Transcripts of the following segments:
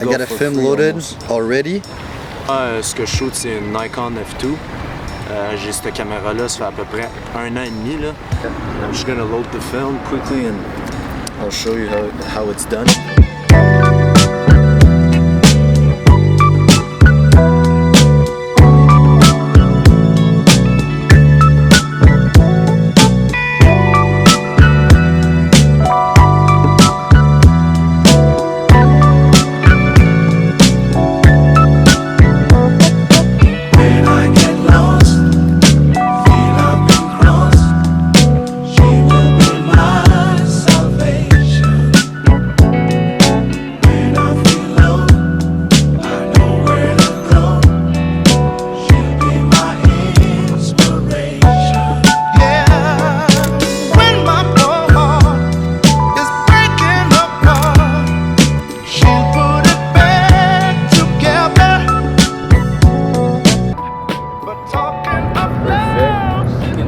I got a film loaded already. Ce que je shoot, c'est une Nikon F2. J'ai cette caméra-là, ça fait à peu près 1 an et demi. Là. I'm just gonna load the film quickly and I'll show you how it's done.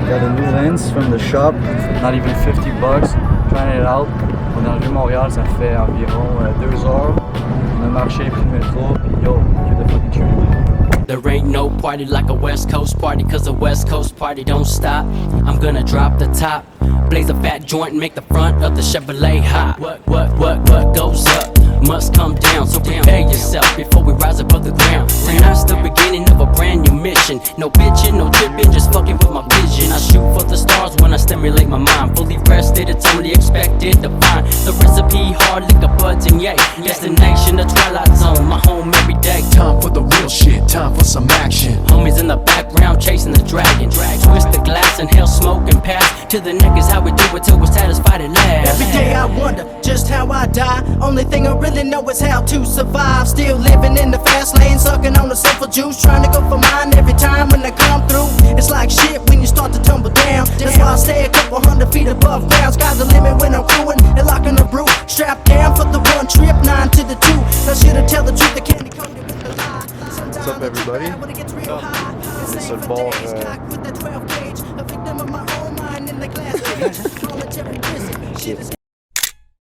Got a new lens from the shop, not even 50 bucks. Trying it out. On est en rue Montréal, ça fait environ 2 heures. On a marché, pris le métro, puis yo, que the fucking tree. There ain't no party like a West Coast party, cause the West Coast party don't stop. I'm gonna drop the top, blaze a fat joint and make the front of the Chevrolet hot. What goes up must come down, so prepare yourself before we rise above the ground. Tonight's the beginning of a brand new mission. No bitching, no tripping, just fucking with my vision. I shoot for the stars when I stimulate my mind. Fully rested, it's only expected to find the recipe, hard liquor buds and yay. Destination, the twilight zone, my home every day. Time for the real shit, time for some action. Homies in the background chasing the dragon. Twist the glass and hell smoke and pass to the neck is how we do it till we're satisfied at last. Every day I wonder just how I die. Only thing I really know is how to survive. Still living in the fast lane, sucking on the simple juice, trying to go for mine every time when I come through. It's like shit when you start to tumble down. That's why I stay a couple 100 feet above ground. Sky's the limit when I'm crewing and locking the brew. Strapped down for the one trip, 9 to the 2. Now should I tell the truth, the candy coated with the lie. What's up, everybody? C'est le bord. Shit.